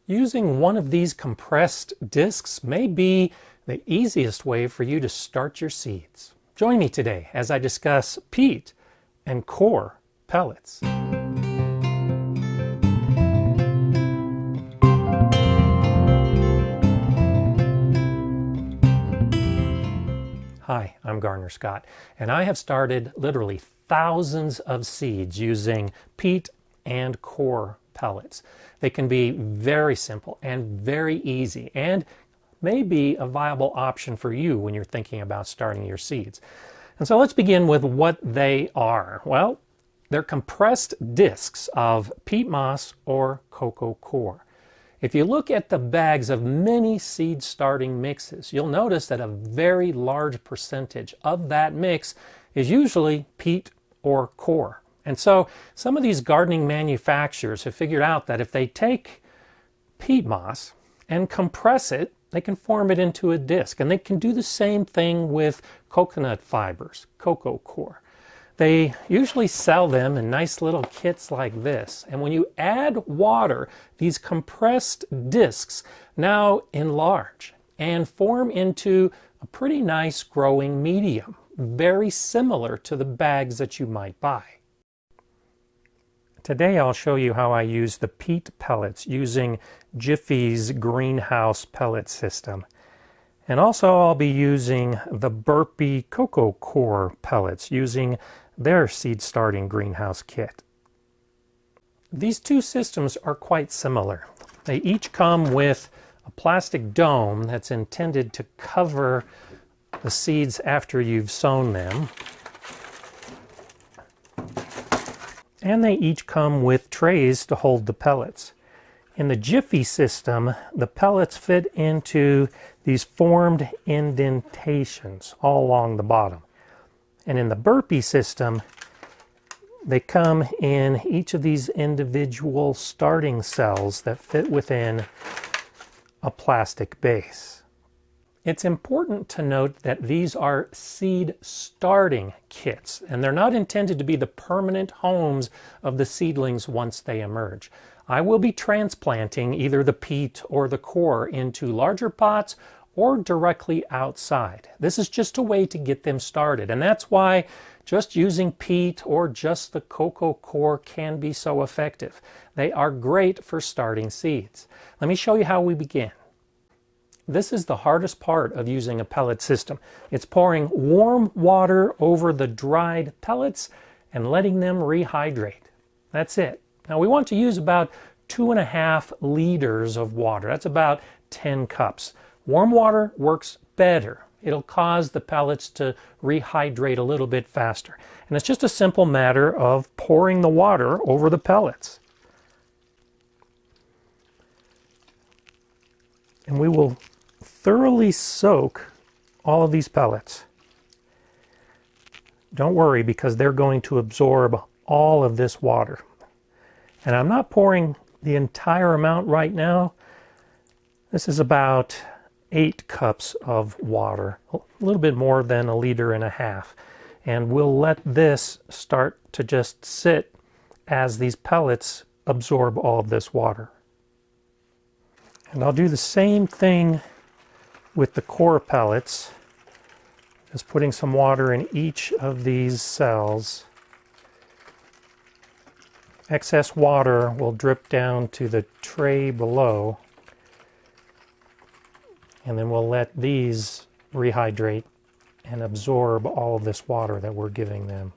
Using one of these compressed discs may be the easiest way for you to start your seeds. Join me today as I discuss peat and coir pellets. Hi, I'm Garner Scott, and I have started literally thousands of seeds using peat and coir pellets. They can be very simple and very easy, and may be a viable option for you when you're thinking about starting your seeds. And so let's begin with what they are. Well, they're compressed discs of peat moss or cocoa coir. If you look at the bags of many seed starting mixes, you'll notice that a very large percentage of that mix is usually peat or coir. And so some of these gardening manufacturers have figured out that if they take peat moss and compress it, they can form it into a disc. And they can do the same thing with coconut fibers, cocoa coir. They usually sell them in nice little kits like this. And when you add water, these compressed discs now enlarge and form into a pretty nice growing medium, very similar to the bags that you might buy. Today I'll show you how I use the peat pellets using Jiffy's greenhouse pellet system. And also I'll be using the Burpee cocoa coir pellets using their seed starting greenhouse kit. These two systems are quite similar. They each come with a plastic dome that's intended to cover the seeds after you've sown them. And they each come with trays to hold the pellets. In the Jiffy system, the pellets fit into these formed indentations all along the bottom. And in the Burpee system, they come in each of these individual starting cells that fit within a plastic base. It's important to note that these are seed starting kits, and they're not intended to be the permanent homes of the seedlings once they emerge. I will be transplanting either the peat or the coir into larger pots or directly outside. This is just a way to get them started, and that's why just using peat or just the cocoa coir can be so effective. They are great for starting seeds. Let me show you how we begin. This is the hardest part of using a pellet system. It's pouring warm water over the dried pellets and letting them rehydrate. That's it. Now we want to use about 2.5 liters of water. That's about 10 cups. Warm water works better. It'll cause the pellets to rehydrate a little bit faster. And it's just a simple matter of pouring the water over the pellets. And we will thoroughly soak all of these pellets. Don't worry, because they're going to absorb all of this water. And I'm not pouring the entire amount right now. This is about 8 cups of water, a little bit more than 1.5 liters. And we'll let this start to just sit as these pellets absorb all of this water. And I'll do the same thing with the coir pellets, just putting some water in each of these cells. Excess water will drip down to the tray below, and then we'll let these rehydrate and absorb all of this water that we're giving them.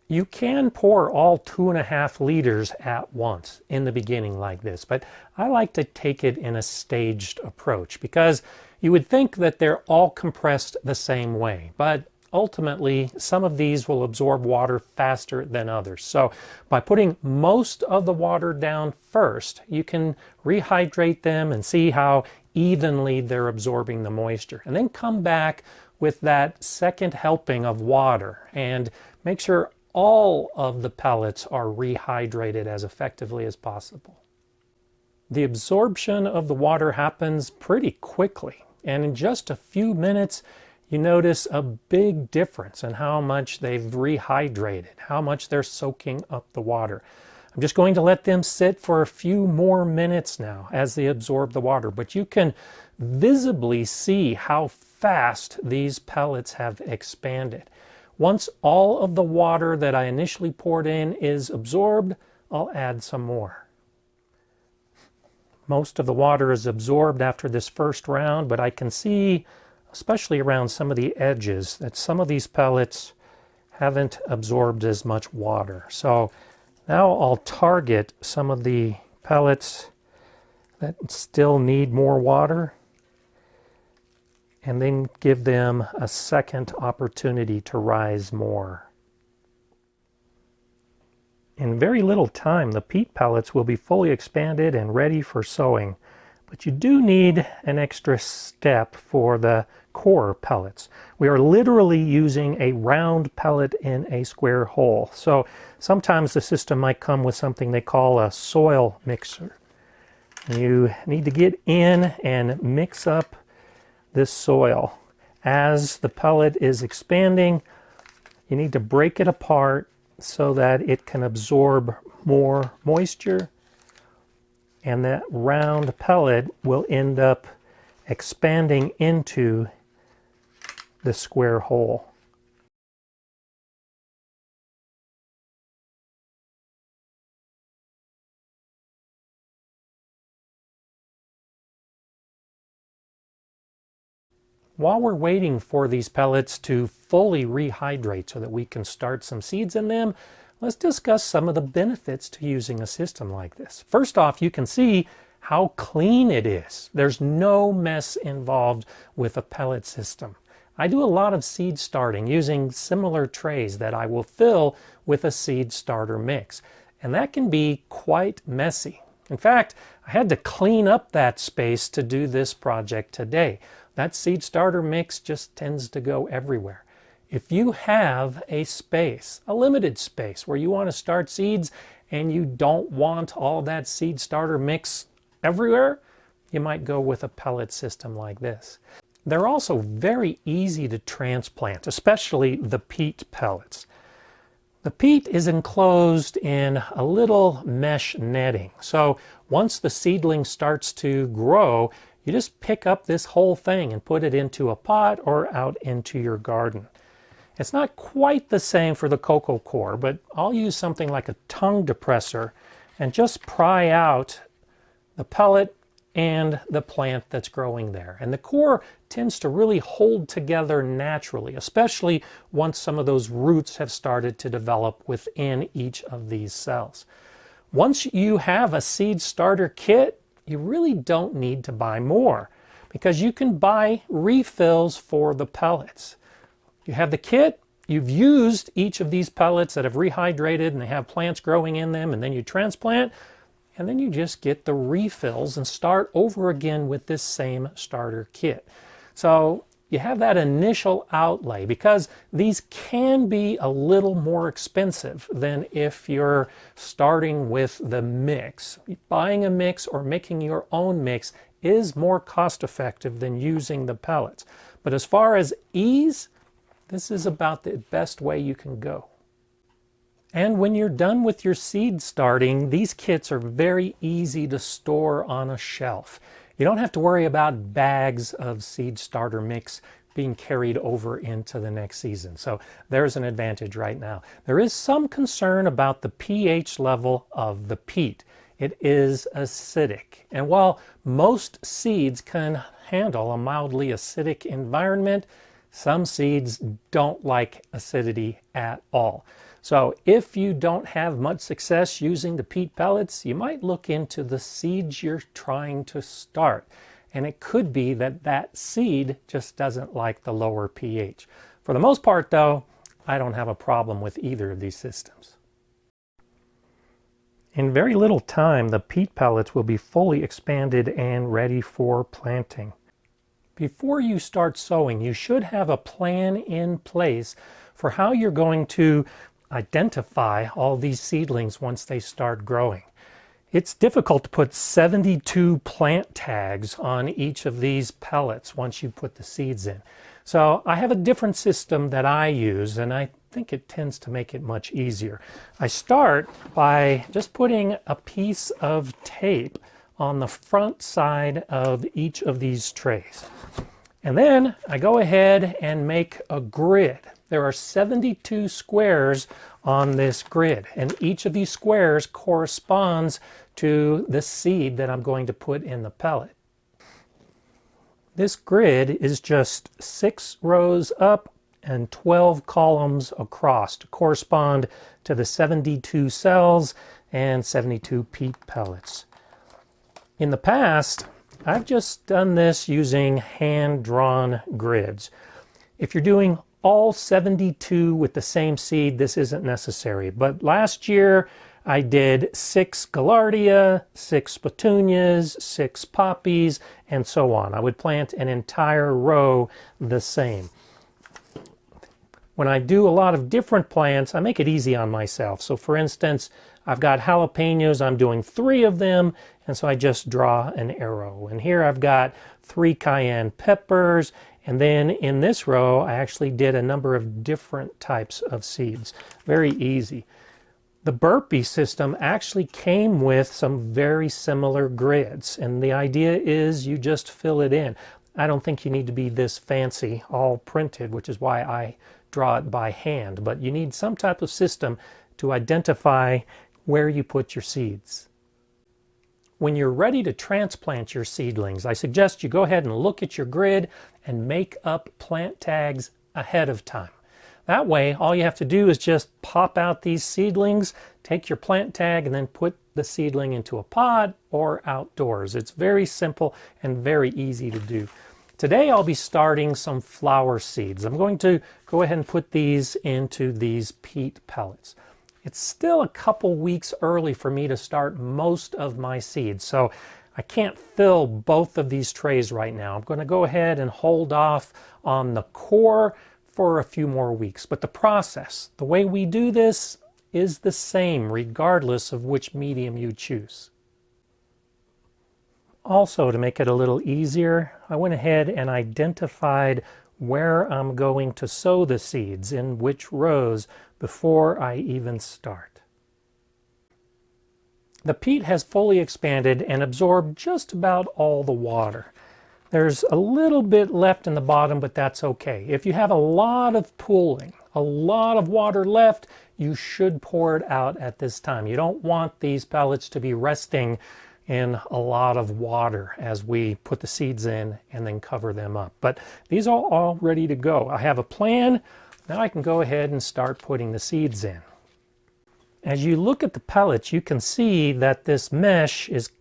You can pour all 2.5 liters at once in the beginning like this, but I like to take it in a staged approach because you would think that they're all compressed the same way, but ultimately some of these will absorb water faster than others. So by putting most of the water down first, you can rehydrate them and see how evenly they're absorbing the moisture. And then come back with that second helping of water and make sure all of the pellets are rehydrated as effectively as possible. The absorption of the water happens pretty quickly, and in just a few minutes you notice a big difference in how much they've rehydrated, how much they're soaking up the water. I'm just going to let them sit for a few more minutes now as they absorb the water, but you can visibly see how fast these pellets have expanded. Once all of the water that I initially poured in is absorbed, I'll add some more. Most of the water is absorbed after this first round, but I can see, especially around some of the edges, that some of these pellets haven't absorbed as much water. So now I'll target some of the pellets that still need more water and then give them a second opportunity to rise more. In very little time, the peat pellets will be fully expanded and ready for sowing. But you do need an extra step for the Coir pellets. We are literally using a round pellet in a square hole. So sometimes the system might come with something they call a soil mixer. You need to get in and mix up this soil. As the pellet is expanding, you need to break it apart so that it can absorb more moisture, and that round pellet will end up expanding into the square hole. While we're waiting for these pellets to fully rehydrate so that we can start some seeds in them, let's discuss some of the benefits to using a system like this. First off, you can see how clean it is. There's no mess involved with a pellet system. I do a lot of seed starting using similar trays that I will fill with a seed starter mix, and that can be quite messy. In fact, I had to clean up that space to do this project today. That seed starter mix just tends to go everywhere. If you have a space, a limited space, where you want to start seeds and you don't want all that seed starter mix everywhere, you might go with a pellet system like this. They're also very easy to transplant, especially the peat pellets. The peat is enclosed in a little mesh netting. So once the seedling starts to grow, you just pick up this whole thing and put it into a pot or out into your garden. It's not quite the same for the cocoa coir, but I'll use something like a tongue depressor and just pry out the pellet and the plant that's growing there. And the coir tends to really hold together naturally, especially once some of those roots have started to develop within each of these cells. Once you have a seed starter kit, you really don't need to buy more because you can buy refills for the pellets. You have the kit, you've used each of these pellets that have rehydrated and they have plants growing in them, and then you transplant, and then you just get the refills and start over again with this same starter kit. So you have that initial outlay because these can be a little more expensive than if you're starting with the mix. Buying a mix or making your own mix is more cost effective than using the pellets. But as far as ease, this is about the best way you can go. And when you're done with your seed starting, these kits are very easy to store on a shelf. You don't have to worry about bags of seed starter mix being carried over into the next season. So there's an advantage right now. There is some concern about the pH level of the peat. It is acidic. And while most seeds can handle a mildly acidic environment, some seeds don't like acidity at all. So if you don't have much success using the peat pellets, you might look into the seeds you're trying to start. And it could be that that seed just doesn't like the lower pH. For the most part, though, I don't have a problem with either of these systems. In very little time, the peat pellets will be fully expanded and ready for planting. Before you start sowing, you should have a plan in place for how you're going to identify all these seedlings once they start growing. It's difficult to put 72 plant tags on each of these pellets once you put the seeds in. So I have a different system that I use, and I think it tends to make it much easier. I start by just putting a piece of tape on the front side of each of these trays. And then I go ahead and make a grid. There are 72 squares on this grid, and each of these squares corresponds to the seed that I'm going to put in the pellet. This grid is just 6 rows up and 12 columns across to correspond to the 72 cells and 72 peat pellets. In the past, I've just done this using hand-drawn grids. If you're doing all 72 with the same seed, this isn't necessary. But last year, I did 6 gaillardia, 6 petunias, 6 poppies, and so on. I would plant an entire row the same. When I do a lot of different plants, I make it easy on myself. So for instance, I've got jalapenos, I'm doing 3 of them, and so I just draw an arrow. And here I've got 3 cayenne peppers, and then in this row, I actually did a number of different types of seeds. Very easy. The burpee system actually came with some very similar grids, and the idea is you just fill it in. I don't think you need to be this fancy, all printed, which is why I draw it by hand, but you need some type of system to identify where you put your seeds. When you're ready to transplant your seedlings, I suggest you go ahead and look at your grid and make up plant tags ahead of time. That way, all you have to do is just pop out these seedlings, take your plant tag, and then put the seedling into a pot or outdoors. It's very simple and very easy to do. Today, I'll be starting some flower seeds. I'm going to go ahead and put these into these peat pellets. It's still a couple weeks early for me to start most of my seeds, so I can't fill both of these trays right now. I'm going to go ahead and hold off on the core for a few more weeks. But the process, the way we do this, is the same regardless of which medium you choose. Also, to make it a little easier, I went ahead and identified where I'm going to sow the seeds, in which rows, before I even start. The peat has fully expanded and absorbed just about all the water. There's a little bit left in the bottom, but that's okay. If you have a lot of pooling, a lot of water left, you should pour it out at this time. You don't want these pellets to be resting in a lot of water as we put the seeds in and then cover them up. But these are all ready to go. I have a plan. Now I can go ahead and start putting the seeds in. As you look at the pellets, you can see that this mesh is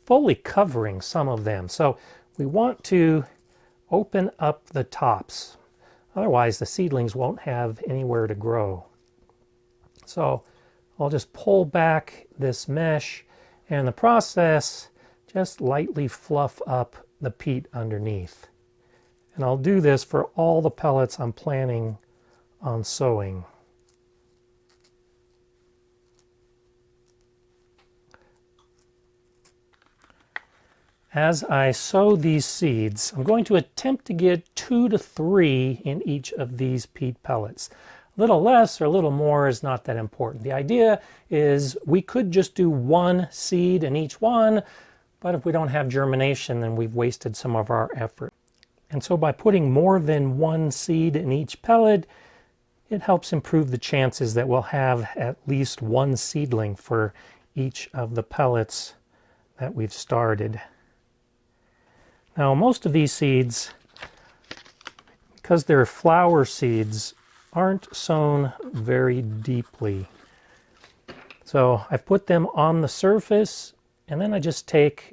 fully covering some of them. So we want to open up the tops. Otherwise, the seedlings won't have anywhere to grow. So I'll just pull back this mesh, and in the process, just lightly fluff up the peat underneath. And I'll do this for all the pellets I'm planning on sowing. As I sow these seeds, I'm going to attempt to get 2 to 3 in each of these peat pellets. A little less or a little more is not that important. The idea is we could just do 1 seed in each one, but if we don't have germination, then we've wasted some of our effort. And so by putting more than 1 seed in each pellet, it helps improve the chances that we'll have at least 1 seedling for each of the pellets that we've started. Now, most of these seeds, because they're flower seeds, aren't sown very deeply. So I've put them on the surface, and then I just take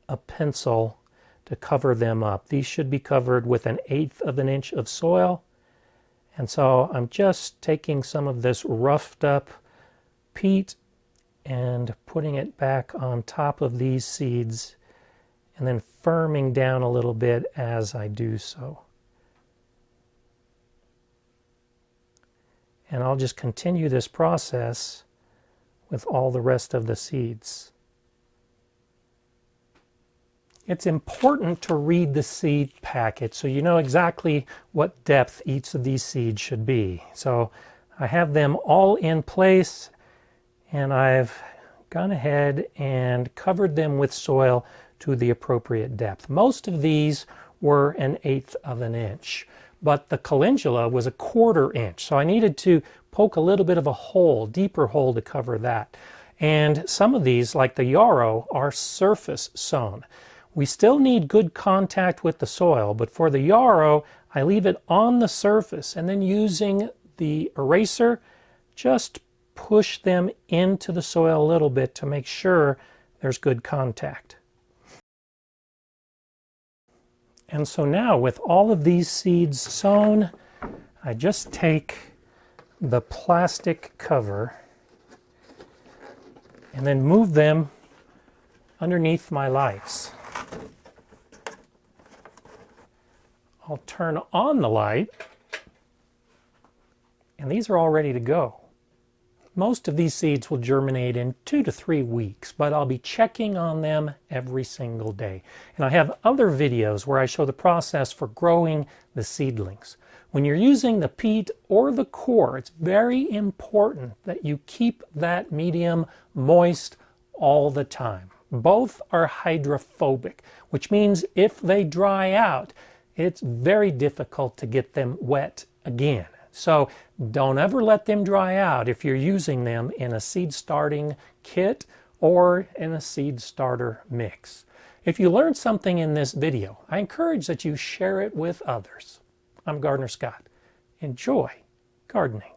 a pencil to cover them up. These should be covered with 1/8 of an inch of soil. And so I'm just taking some of this roughed up peat and putting it back on top of these seeds, and then firming down a little bit as I do so. And I'll just continue this process with all the rest of the seeds. It's important to read the seed packet so you know exactly what depth each of these seeds should be. So I have them all in place, and I've gone ahead and covered them with soil to the appropriate depth. Most of these were 1/8 of an inch, but the calendula was 1/4 inch, so I needed to poke a little bit of a hole, deeper hole, to cover that. And some of these, like the yarrow, are surface sown. We still need good contact with the soil, but for the yarrow, I leave it on the surface, and then using the eraser, just push them into the soil a little bit to make sure there's good contact. And so now, with all of these seeds sown, I just take the plastic cover and then move them underneath my lights. I'll turn on the light, and these are all ready to go. Most of these seeds will germinate in 2 to 3 weeks, but I'll be checking on them every single day. And I have other videos where I show the process for growing the seedlings. When you're using the peat or the coir, it's very important that you keep that medium moist all the time. Both are hydrophobic, which means if they dry out, it's very difficult to get them wet again. So don't ever let them dry out if you're using them in a seed starting kit or in a seed starter mix. If you learned something in this video, I encourage that you share it with others. I'm Gardener Scott. Enjoy gardening.